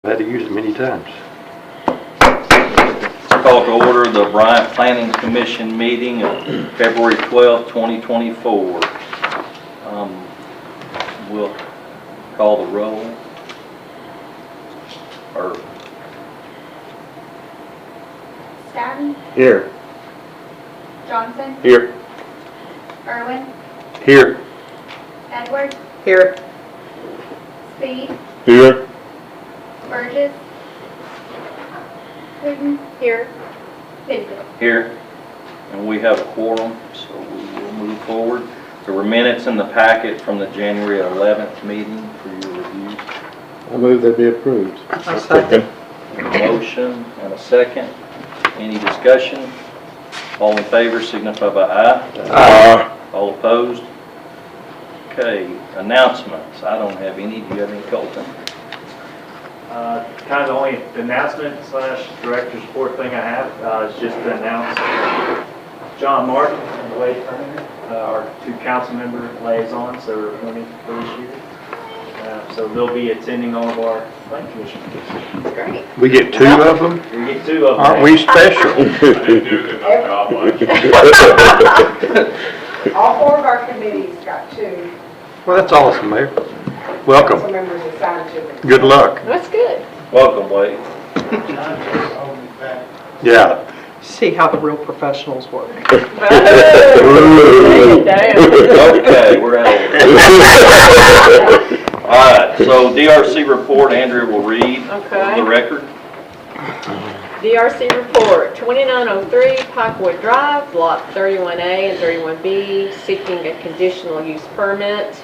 Had to use it many times. Call to order the Bryant Planning Commission meeting of February 12th, 2024. We'll call the roll. Statton, Here. Johnson, Here. Irwin, Here. Edwards, Here. Speed, Here. Burgess, Putin, Here. Benfield. Here, and we have a quorum, so we will move forward. There were minutes in the packet from the January 11th meeting for your review. I move that be approved. I'll second. A motion and a second. Any discussion? All in favor signify by aye. Aye. All opposed? Okay, announcements. I don't have any. Do you have any, Colton? Kind of the only announcement / director's report thing I have is just to announce John Martin and Wade Turner, our two council member liaisons that are appointed for this year. So they'll be attending all of our planning commission meetings. Great. We get two of them? We get two of them. Aren't we special? I didn't do a good enough job last year. All four of our committees got two Well, that's awesome, Mayor. council Welcome. members assigned to them. Good luck. That's good. Welcome, Wade. Yeah. See how the real professionals work. Okay, we're out of here. All right, so DRC report, Andrea will read Okay. the record. DRC report, 2903 Parkwood Drive, Lot 31A and 31B, seeking a conditional use permit.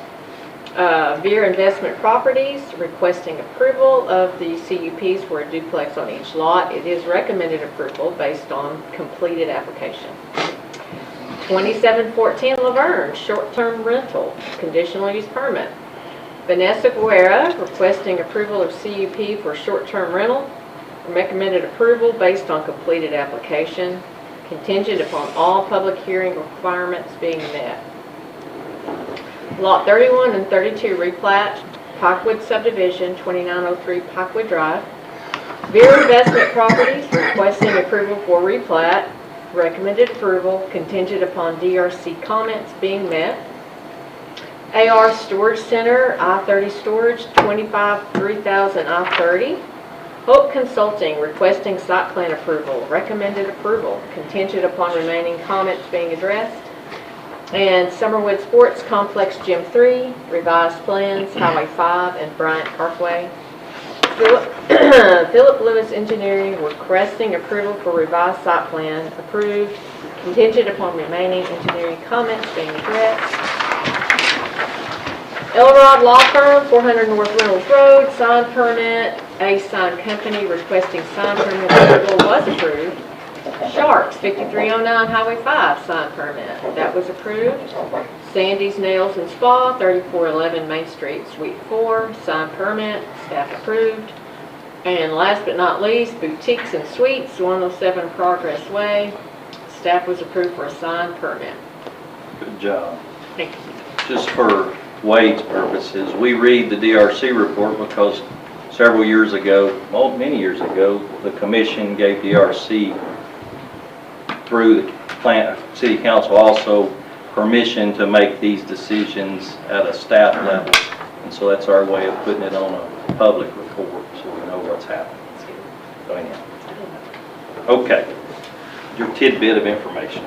Veer Investment Properties requesting approval of the CUPs for a duplex on each lot. It is recommended approval based on completed application. 2714 Laverne, short-term rental, conditional use permit. Vanessa Guerra requesting approval of CUP for short-term rental. Recommended approval based on completed application, contingent upon all public hearing requirements being met. Lot 31 and 32 replat, Parkwood subdivision, 2903 Parkwood Drive. Veer Investment Properties requesting approval for replat, recommended approval, contingent upon DRC comments being met. AR Storage Center, I-30 Storage, 25-3000 I-30. Hope Consulting requesting site plan approval, recommended approval, contingent upon remaining comments being addressed. And Summerwood Sports Complex Gym 3, revised plans, Highway 5 and Bryant Parkway. Philip Lewis Engineering requesting approval for revised site plan, approved, contingent upon remaining engineering comments being addressed. Elrod Law Firm, 400 North Reynolds Road, sign permit. A sign company requesting sign permit approval was approved. Sharks, 5309 Highway 5, sign permit. That was approved. Sandy's Nails and Spa, 3411 Main Street, Suite 4, sign permit, staff approved. And last but not least, Boutiques and Suites, 107 Progress Way, staff was approved for a sign permit. Good job. Thank you. Just for Wade's purposes, we read the DRC report because several years ago, well, many years ago, the commission gave DRC through the city council also permission to make these decisions at a staff level. And so that's our way of putting it on a public report so we know what's happening. So anyhow. Okay, your tidbit of information.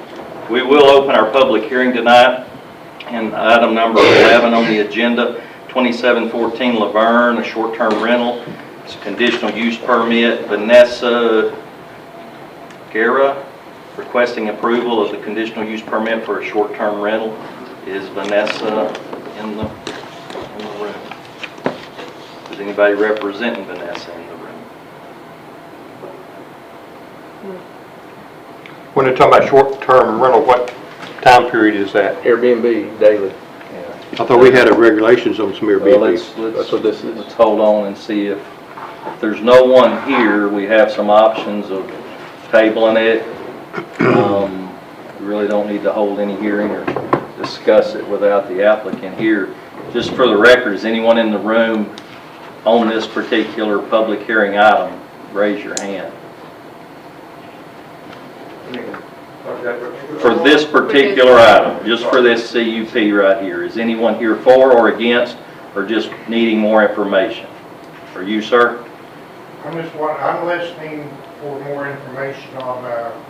We will open our public hearing tonight. And item number 11 on the agenda, 2714 Laverne, a short-term rental. It's a conditional use permit. Vanessa Guerra requesting approval of the conditional use permit for a short-term rental. Is Vanessa in the room? Is anybody representing Vanessa in the room? When they're talking about short-term rental, what time period is that? Airbnb daily. Yeah. I thought we had a regulations on some Well, Airbnb. That's what this is. let's hold on and see if there's no one here, we have some options of tabling it. We really don't need to hold any hearing or discuss it without the applicant here. Just for the record, is anyone in the room on this particular public hearing item, raise your hand. For this particular item, just for this CUP right here, is anyone here for or against, or just needing more information? Are you, sir? I'm listening for more information on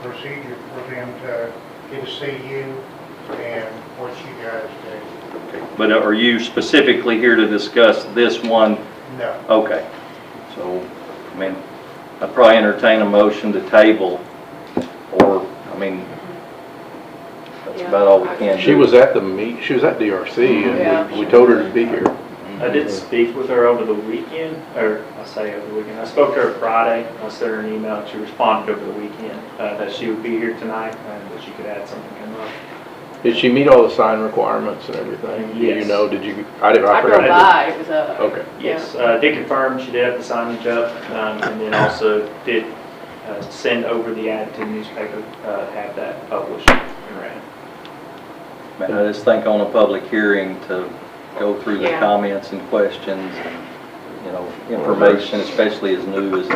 procedure for them to get to see you and what you guys do. But are you specifically here to discuss this one? No. Okay. So, I mean, I'd probably entertain a motion to table, or, I mean, that's about all we can do. She was at the she was at DRC, Yeah. and we told her to be here. I did speak with her over the weekend, or I say over the weekend, I spoke to her Friday, I sent her an email, and she responded over the weekend that she would be here tonight, and that she could add something come up. Did she meet all the sign requirements and everything? Do you Yes. know, did you, I didn't, I I drove forgot. by, it was a, Okay. Yes, did confirm she did have the signage up, and then also did send over the ad to the newspaper, have that published and read. Man, I just think on a public hearing to go through the Yeah. comments and questions and, you know, information, especially as new as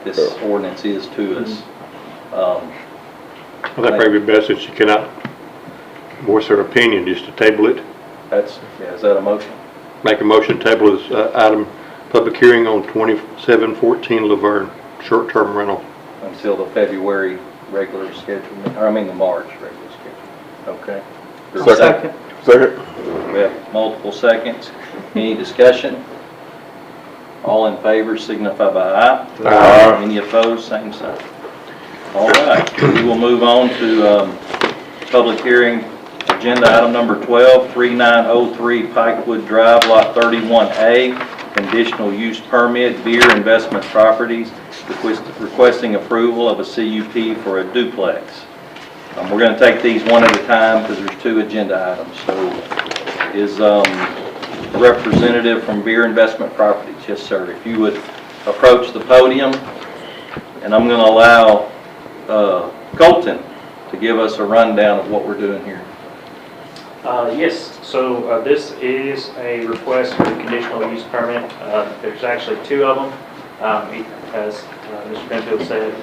this ordinance is to us. I think maybe best if she cannot voice her opinion, just to table it. That's, yeah, is that a motion? Make a motion to table this item, public hearing on 2714 Laverne, short-term rental. Until the February regular schedule, or I mean the March regular schedule. Okay. There's a Second. Second. We have multiple seconds. Any discussion? All in favor signify by aye. Aye. Any opposed, same sign. All right, we will move on to public hearing, agenda item number 12, 3903 Pikewood Drive, Lot 31A, conditional use permit, Beer Investment Properties, requesting approval of a CUP for a duplex. We're going to take these one at a time because there's two agenda items. So is representative from Beer Investment Properties? Yes, sir. If you would approach the podium, and I'm going to allow Colton to give us a rundown of what we're doing here. Yes, so this is a request for a conditional use permit. There's actually two of them. As Mr. Penfield said,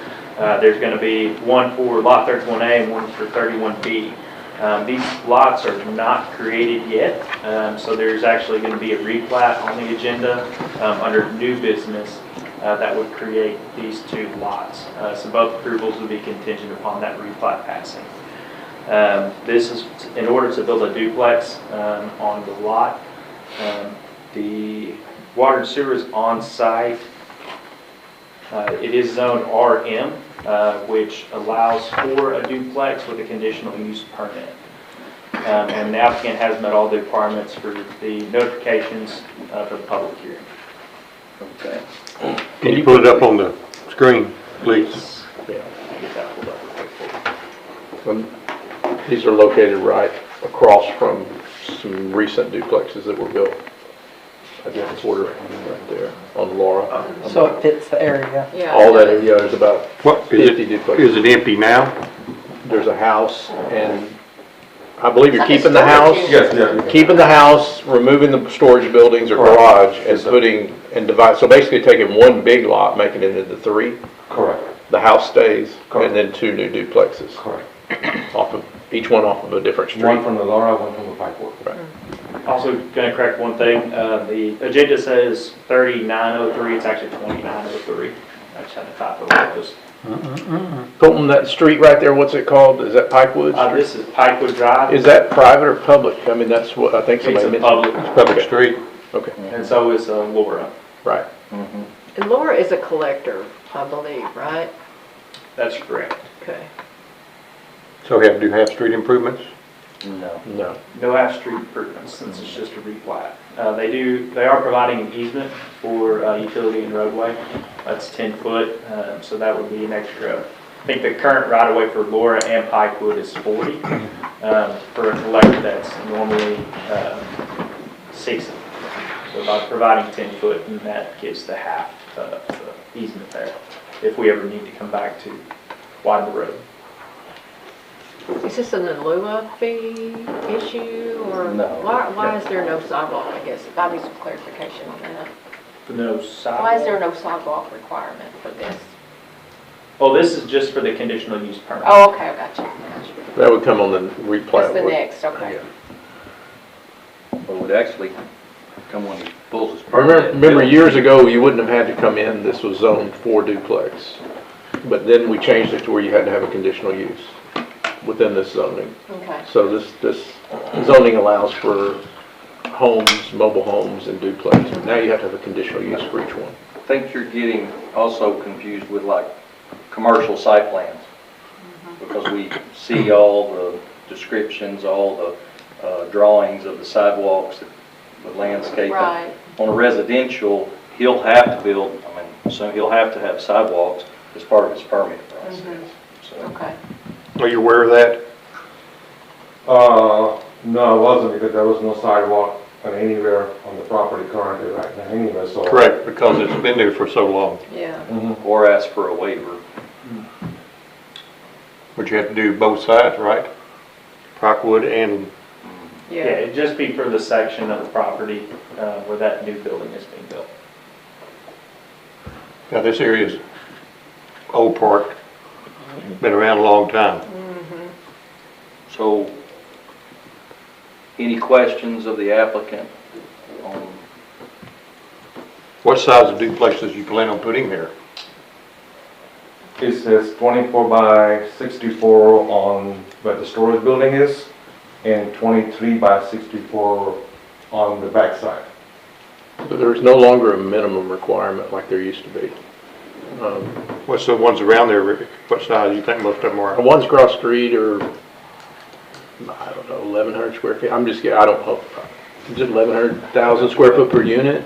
there's going to be one for Lot 31A and one for 31B. These lots are not created yet, so there's actually going to be a replat on the agenda under new business that would create these two lots. So both approvals would be contingent upon that replat passing. This is in order to build a duplex on the lot. The water and sewer is on site. It is zoned RM, which allows for a duplex with a conditional use permit. And the applicant has met all the requirements for the notifications for the public hearing. Okay. Can you put it up on the screen, please? Yeah, get that pulled up real quick. These are located right across from some recent duplexes that were built. I guess order right there on Laura. So it fits the area. yeah. All that area, there's about What, 50 duplexes. is it empty now? There's a house, and I believe you're keeping the house. Yes. Keeping the house, removing the storage buildings or garage, and putting, and divide, so basically taking one big lot, making it into three. Correct. The house stays, Correct. and then two new duplexes, Correct. off of, each one off of a different street. One from the Laura, one from the Pikewood. Also, going to correct one thing. The agenda says 3903. It's actually 2903. I just had to typo those. Colton, that street right there, what's it called? Is that Pikewood Street? This is Pikewood Drive. Is that private or public? I mean, that's what I think It's somebody a mentioned. public, Public street. Okay, and so is Laura. right. Mhm. And Laura is a collector, I believe, right? That's correct. Okay. So we have to do half-street improvements? No. No. No half-street improvements, since it's just a replat. They are providing an easement for utility and roadway. That's 10 foot, so that would be an extra. I think the current right-of-way for Laura and Pikewood is 40. For a collector, that's normally 60. So by providing 10 foot, and that gives the half the easement there, if we ever need to come back to widen the road. Is this an Alua fee issue, or? No. Why is there no sidewalk, I guess? I need some clarification on that. No sidewalk. Why is there no sidewalk requirement for this? Well, this is just for the conditional use permit. Oh, okay, I got you. That would come on the replat. That's the would- next, okay. Yeah. But it would actually come when he pulls his I remember, permit. remember years ago, you wouldn't have had to come in, this was zoned for duplex. But then we changed it to where you had to have a conditional use within this zoning. Okay. So this zoning allows for homes, mobile homes, and duplex, but now you have to have a conditional use for each one. I think you're getting also confused with like commercial site plans. Because we see all the descriptions, all the drawings of the sidewalks, the landscaping. Right. On a residential, he'll have to build, so he'll have to have sidewalks as part of his permit process. So Okay. Are you aware of that? No, I wasn't, because there was no sidewalk anywhere on the property currently right now anyway, so. Correct, because it's been there for so long. Yeah. Or ask for a waiver. But you have to do both sides, right? Parkwood and, Yeah, Yeah. it'd just be for the section of the property where that new building is being built. now this area's old park, been around a long time. So, any questions of the applicant on, What size of duplexes you plan on putting there? It says 24 by 64 on where the storage building is, and 23 by 64 on the backside. But there's no longer a minimum requirement like there used to be. What's the ones around there, what size you think most of them The are? ones across the street are, I don't know, 1,100 square feet. I'm just, I don't know. Is it 1,100,000 square foot per unit?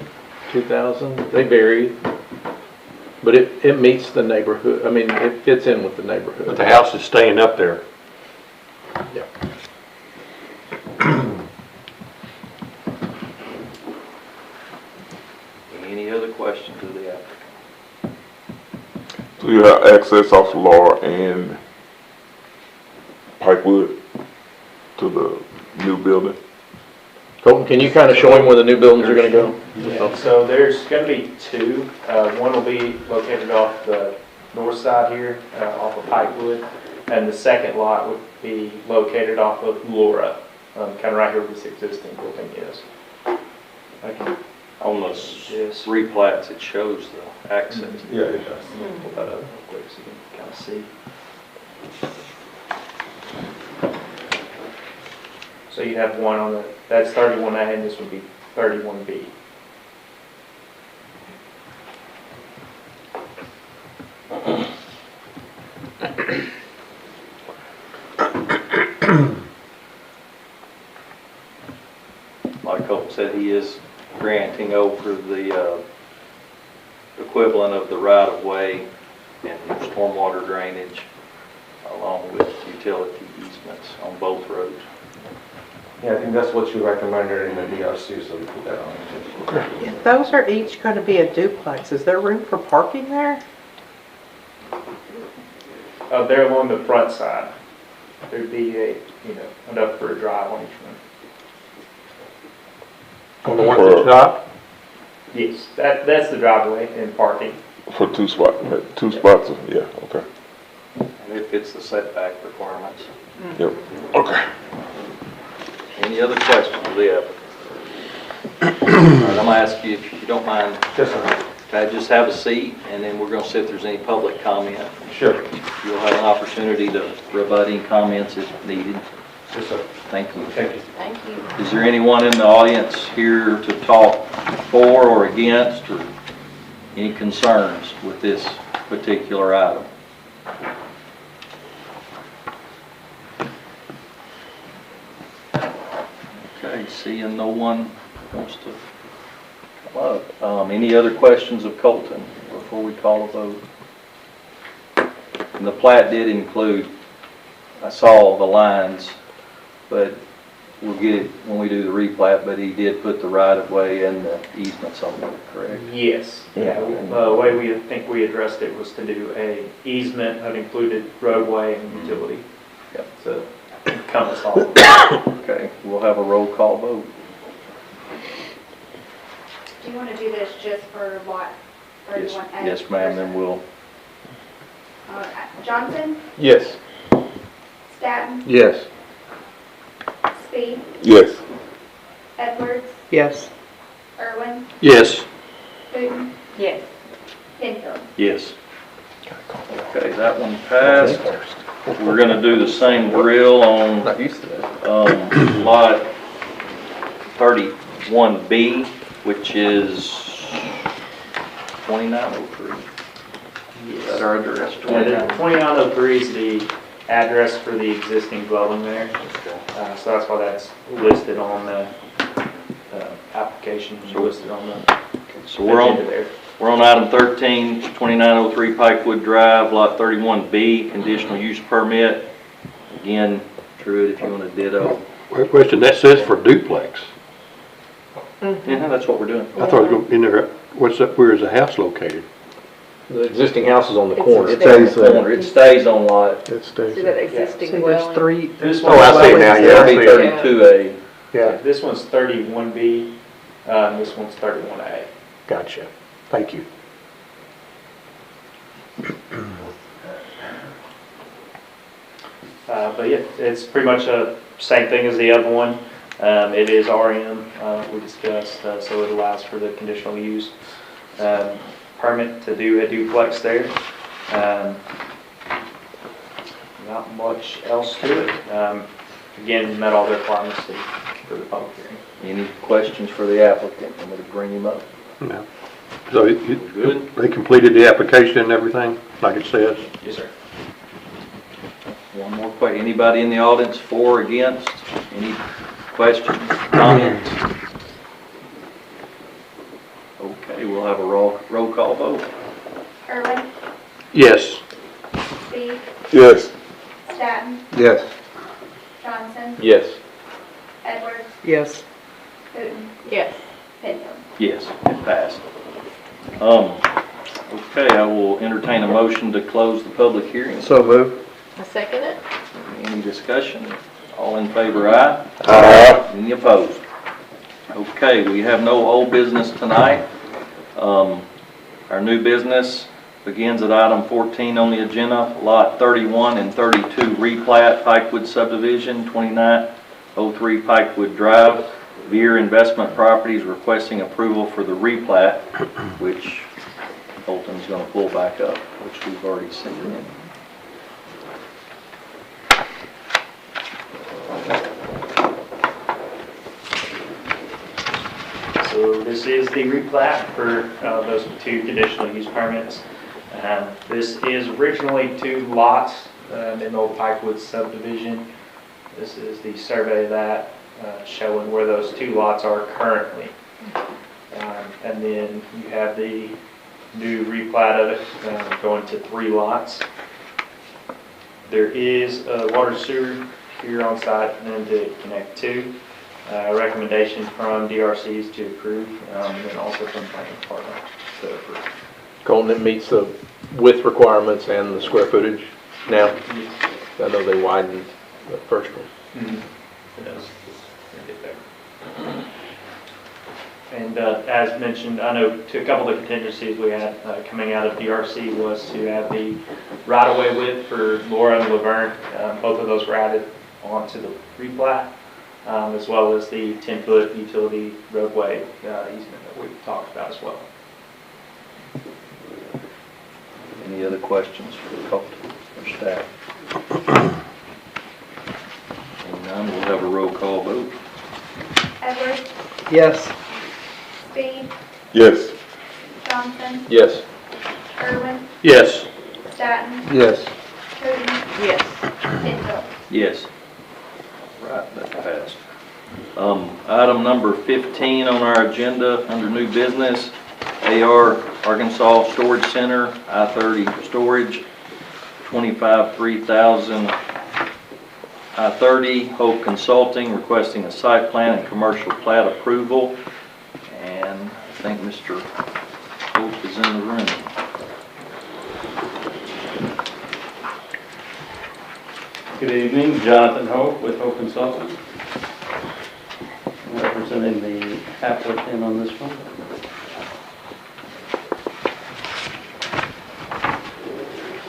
2,000? They vary. But it meets the neighborhood. I mean, it fits in with the neighborhood. But the house is staying up there. Yeah. any other questions of the applicant? So you have access off Laura and Pikewood to the new building? Colton, can you kind of show him where the new buildings are gonna go? Yeah, so there's gonna be two. One will be located off the north side here, off of Pikewood, and the second lot would be located off of Laura, kind of right here where this existing building is. I can On the just replats, it shows the access. Yeah, it does. pull that up real quick so you can kind of see. So you have one on the, that's 31A, and this would be 31B. Like Colton said, he is granting over the equivalent of the right-of-way and stormwater drainage along with utility easements on both roads. Yeah, I think that's what you recommended in the DRC, so we put that on. Those are each going to be a duplex. Is there room for parking there? They're along the front side. There'd be enough for a drive on each one. On the ones at the top? Yes, that's the driveway and parking. For two spots, yeah, okay. And it fits the setback requirements. Yep, okay. Any other questions of the applicant? All right, I'm gonna ask you, if you don't mind, Yes, sir. can I just have a seat, and then we're gonna see if there's any public comment. Sure. You'll have an opportunity to rebut any comments if needed. Yes, sir. Thank you. Thank you. Thank you. Is there anyone in the audience here to talk for or against, or any concerns with this particular item? Okay, seeing no one wants to come up. Any other questions of Colton before we call a vote? And the plat did include, I saw the lines, but we'll get it when we do the replat, but he did put the right-of-way and the easements on there, correct? Yes, yeah, the way we think we addressed it was to do a easement that included roadway and utility. So encompass all of it. Okay, we'll have a roll call vote. Do you want to do this just for lot Yes, 31A? yes, ma'am, then we'll, Johnson, Yes. Staton, Yes. Speed, Yes. Edwards, Yes. Irwin, Yes. Putin, Yes. Penfield. yes. Okay, that one passed. We're gonna do the same drill on Not used to that. lot 31B, which is 2903. Is that our address? Yeah, the 2903 is the address for the existing dwelling there. So that's why that's listed on the application, listed on the So we're on, agenda there. we're on item 13, 2903 Pikewood Drive, lot 31B, conditional use permit. Again, Truett, if you want to ditto. Quick question, that says for duplex. Yeah, that's what we're doing. I thought it was in there, what's up, where is the house located? The existing house is on the It's corner. It stays on the corner. It stays on lot, It stays See there. that existing See, there's dwelling? three, This Oh, I see now, yeah. that'd be 32A. Yeah, This one's 31B, this one's 31A. gotcha. Thank you. But yeah, it's pretty much the same thing as the other one. It is RM, we discussed, so it allows for the conditional use permit to do a duplex there. Not much else to it. Again, met all the requirements for the public hearing. Any questions for the applicant? I'm going to bring him up. No. So Good. they completed the application and everything, like it says? Yes, sir. One more question. Anybody in the audience for or against? Any questions, comments? Okay, we'll have a roll call vote. Irwin, Yes. Speed, Yes. Staton, Yes. Johnson, Yes. Edwards, yes. Putin, Yes. Penfield. Yes, it passed. Okay, I will entertain a motion to close the public hearing. So move. I second it. Any discussion? All in favor, aye? Aye. Any opposed? Okay, we have no old business tonight. Our new business begins at item 14 on the agenda, lot 31 and 32 replat, Pikewood subdivision, 2903 Pikewood Drive. Veer Investment Properties requesting approval for the replat, which Holton's going to pull back up, which we've already seen in. So this is the replat for those two conditional use permits. This is originally 2 lots in the old Pikewood subdivision. This is the survey of that showing where those 2 lots are currently. And then you have the new replat of it going to 3 lots. There is a water sewer here on site and then to connect to. Recommendation from DRCs to approve, and also from the planning department to approve. Colton, it meets the width requirements and the square footage now. I know they widened the first one. It does. We'll get there. And as mentioned, I know a couple of the contingencies we had coming out of DRC was to add the right-of-way width for Laura and Laverne. Both of those were added onto the replat. As well as the 10-foot utility roadway easement that we've talked about as well. Any other questions for Colton or staff? Seeing none, we'll have a roll call vote. Edwards, Yes. Speed, Yes. Johnson, Yes. Irwin, Yes. Staton, Yes. Putin, Yes. Penfield. Yes. Right, that passed. Item number 15 on our agenda, under new business, AR Arkansas Storage Center, I-30 Storage, 25-3000 I-30, Hope Consulting requesting a site plan and commercial plat approval. And I think Mr. Hope is in the room. Good evening, Jonathan Hope with Hope Consultants. Representing the applicant on this one.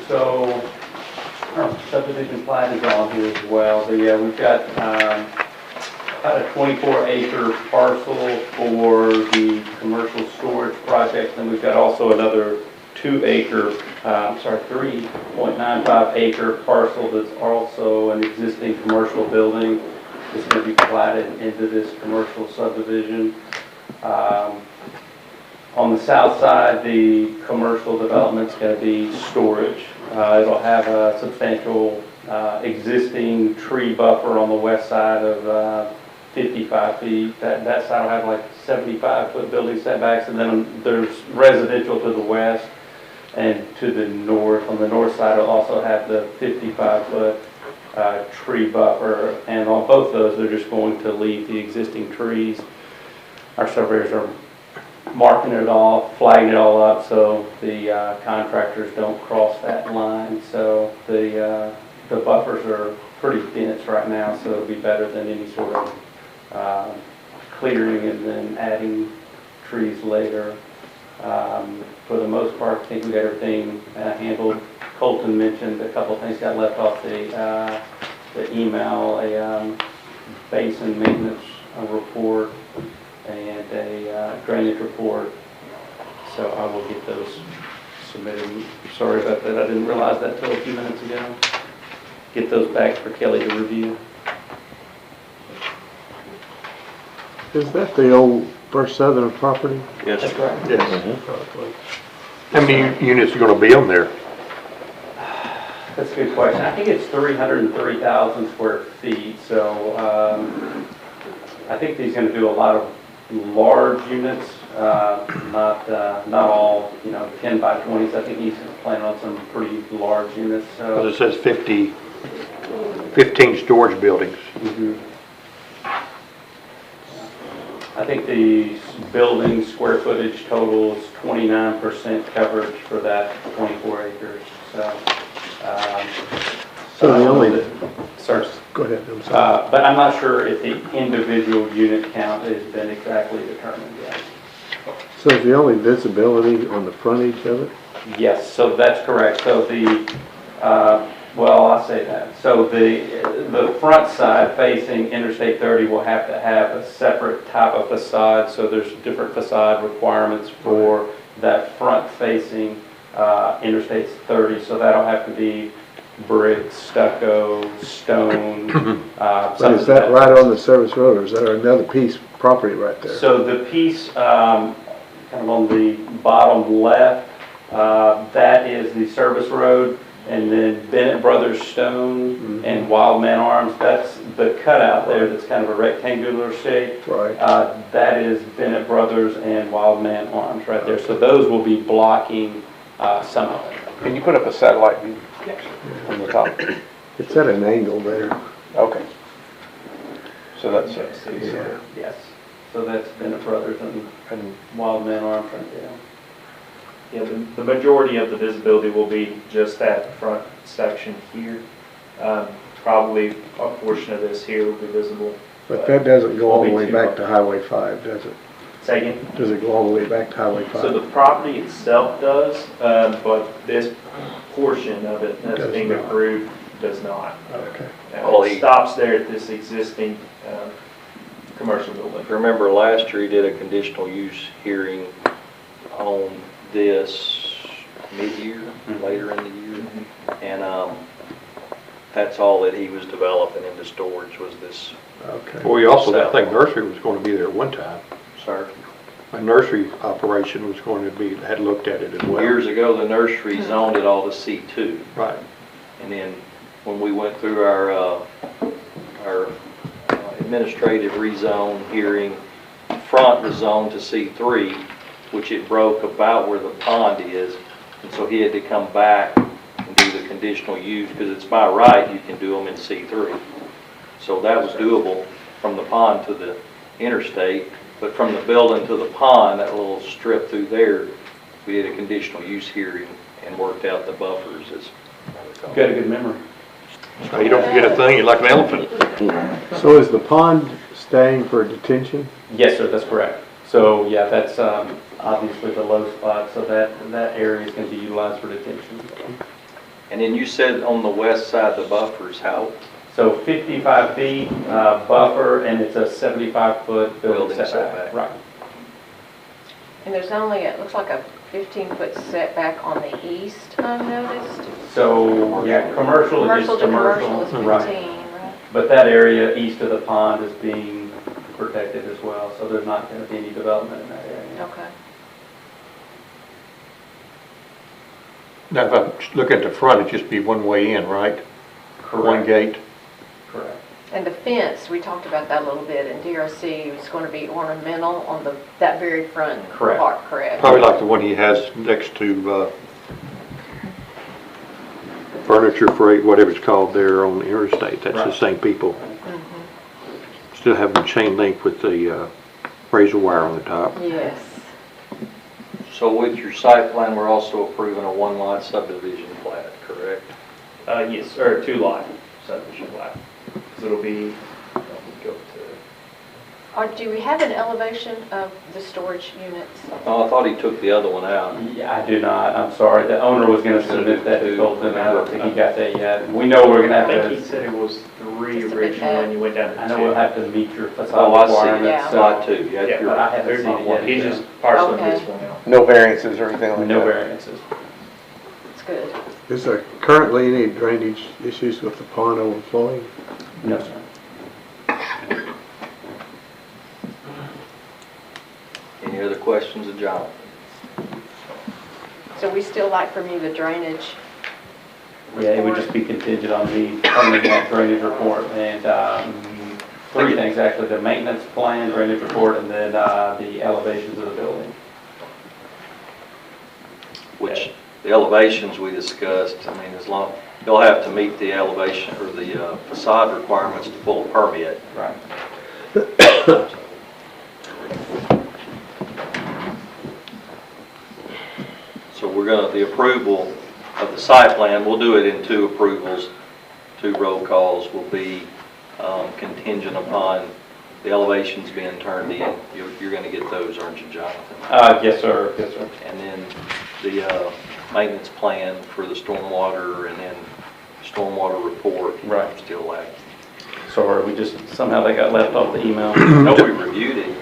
So, subdivision plat is on here as well. So yeah, we've got about a 24-acre parcel for the commercial storage project, and we've got also another 3.95 acre parcel that's also an existing commercial building. It's going to be platted into this commercial subdivision. On the south side, the commercial development's going to be storage. It'll have a substantial existing tree buffer on the west side of 55 feet. That side will have like 75-foot building setbacks, and then there's residential to the west and to the north. On the north side, it'll also have the 55-foot tree buffer, and on both those, they're just going to leave the existing trees. Our surveyors are marking it off, flagging it all up, so the contractors don't cross that line. So the buffers are pretty dense right now, so it'll be better than any sort of clearing and then adding trees later. For the most part, I think we got everything handled. Colton mentioned a couple of things got left off the email, a basin maintenance report and a drainage report. So I will get those submitted. Sorry about that. I didn't realize that till a few minutes ago. Get those back for Kelly to review. Is that the old First Southern property? Yes, That's right. Yes. How many units are gonna be on there? That's a good question. I think it's 330,000 square feet. So I think he's going to do a lot of large units, not all, 10 by 20s. I think he's planning on some pretty large units. So It says 15 storage buildings. I think the building square footage total is 29% coverage for that 24 acres. So the only, Sorry. go ahead, I'm sorry. But I'm not sure if the individual unit count has been exactly determined yet. So is the only visibility on the frontage of it? Yes, so that's correct. So I'll say that. So the front side facing Interstate 30 will have to have a separate type of facade. So there's different facade requirements for that front facing Interstate 30. So that'll have to be brick, stucco, stone. But is that right on the service road, or is there another piece of property right there? So the piece kind of on the bottom left, that is the service road, and then Bennett Brothers Stone and Wildman Arms, that's the cutout there that's kind of a rectangular shape. Right. That is Bennett Brothers and Wildman Arms right there. So those will be blocking some of it. Can you put up a satellite view on the top? It's at an angle there. Okay. So that's, yeah. Yes. So that's Bennett Brothers and Wildman Arms right there. Yeah, the majority of the visibility will be just that front section here. Probably a portion of this here will be visible. But that doesn't go all the Won't be way too back much. to Highway 5, does it? Say again? Does it go all the way back to Highway 5? So the property itself does, but this portion of it that's Does being not. approved does not. Okay. It stops there at this existing commercial building. Remember last year he did a conditional use hearing on this mid-year, later in the year. And that's all that he was developing into storage was this. Okay. Well, we also, I think nursery was gonna be there at one time. Sir. A nursery operation was going to be, had looked at it as well. Years ago, the nursery zoned it all to C2. Right. And then when we went through our administrative rezone hearing, front was zoned to C3, which it broke about where the pond is. And so he had to come back and do the conditional use, because it's by right, you can do them in C3. So that was doable from the pond to the interstate, but from the building to the pond, that little strip through there, we did a conditional use hearing and worked out the buffers as. Got a good memory. So you don't forget a thing, you're like an elephant. So is the pond staying for detention? Yes, sir, that's correct. So, yeah, that's obviously the low spot, so that area is going to be utilized for detention. And then you said on the west side, the buffer's how? So 55 feet buffer, and it's a 75-foot building Building setback. setback. Right. And there's only, it looks like a 15-foot setback on the east, I've noticed. So, yeah, commercial is Commercial to commercial commercial. is 15, Right. right? But that area east of the pond is being protected as well, so there's not going to be any development in that area. Okay. Now, if I look at the front, it'd just be one way in, right? One Correct. gate. Correct. And the fence, we talked about that a little bit in DRC, it's going to be ornamental on that very front Correct. part, correct? Probably like the one he has next to, Furniture Freight, whatever it's called there on the interstate. That's the Right. same people. Mhm. Still have the chain link with the, razor wire on the top. Yes. So with your site plan, we're also approving a one-lot subdivision plat, correct? Yes, or 2-lot subdivision plat. So it'll be, go to, Or do we have an elevation of the storage units? Oh, I thought he took the other one out. Yeah, I do not, I'm sorry. The owner was going to submit that to Colton, I don't think he got that yet. We know we're going to I have think he to, said it was 3 Just a bit originally, and you went down to 2. I know we'll have to meet your Oh, facade I see. requirements. Yeah. so Lot 2, yeah, Yeah, you're but I right. haven't There's seen not it one, yet. he's just parceling Okay. this one out. No variances or anything like that? No variances. It's good. Is there currently any drainage issues with the pond overflowing? No, sir. Any other questions of Jonathan? So we still like from you the drainage. Yeah, it would just be contingent on the permanent drainage report and 3 things actually, the maintenance plan, drainage report, and then the elevations of the building. Which, the elevations we discussed, I mean, as long, you'll have to meet the elevation or the facade requirements to pull a permit. Right. So we're gonna, the approval of the site plan, we'll do it in 2 approvals, 2 roll calls will be contingent upon the elevations being turned in. You're gonna get those, aren't you, Jonathan? Yes, sir, yes, sir. And then the maintenance plan for the stormwater and then stormwater report. Right. Still lacking. Sorry, we just, somehow they got left off the email. No, we reviewed it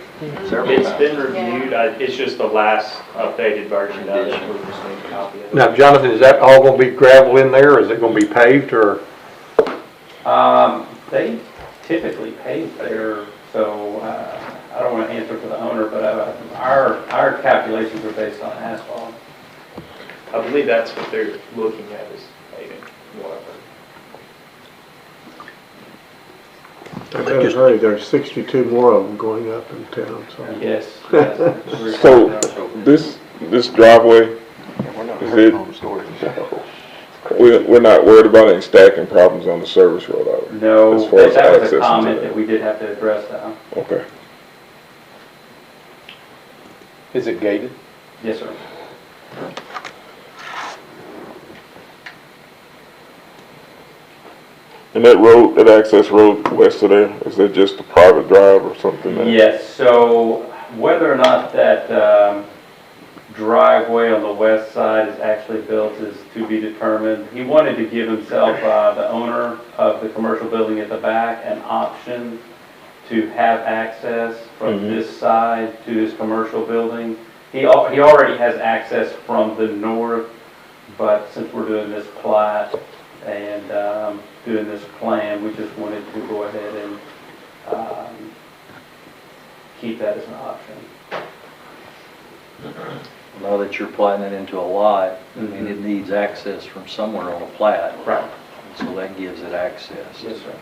several It's times. been reviewed, it's just the last updated version of it, we just need a copy of it. Now, Jonathan, is that all gonna be gravel in there, or is it gonna be paved, or? They typically pave there, so I don't want to answer for the owner, but our calculations are based on asphalt. I believe that's what they're looking at is paving, whatever. I haven't heard, there's 62 more of them going up in town, so. Yes. So, this driveway, is it, we're not worried about any stacking problems on the service road, are we? No, As far as that was access a into comment that. that we did have to address now. Okay. Is it gated? Yes, sir. And that road, that access road west of there, is that just a private drive or something? Yes, so whether or not that driveway on the west side is actually built is to be determined. He wanted to give himself, the owner of the commercial building at the back, an option to have access from this side to his commercial building. He already has access from the north, but since we're doing this plat and doing this plan, we just wanted to go ahead and keep that as an option. Now that you're platting it into a lot, I mean, it needs access from somewhere on a plat. Right. So that gives it access. Yes, sir.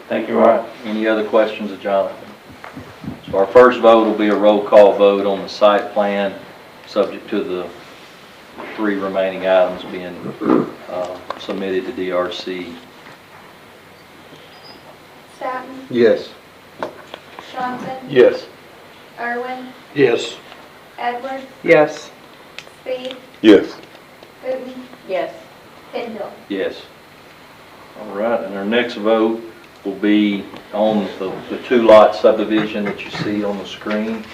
Thank you, Ryan. Any other questions of Jonathan? So our first vote will be a roll call vote on the site plan, subject to the 3 remaining items being submitted to DRC. Staton, Yes. Johnson, Yes. Irwin, Yes. Edwards, Yes. Speed, Yes. Putin, Yes. Pinville. Yes. All right, and our next vote will be on the two-lot subdivision that you see on the screen.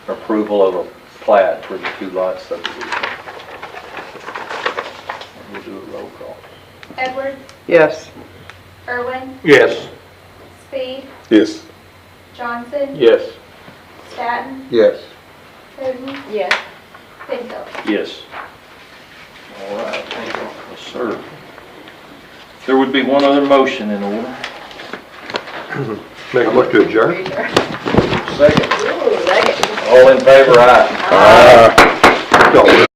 Approval of a plat for the two-lot subdivision. We'll do a roll call. Edwards, Yes. Irwin, Yes. Speed, Yes. Johnson, Yes. Staton, Yes. Puden, Yes. Pinville. Yes. All right, yes, sir. There would be one other motion in order. Make a motion to adjourn? Second. Ooh, second. All in favor, aye. Aye.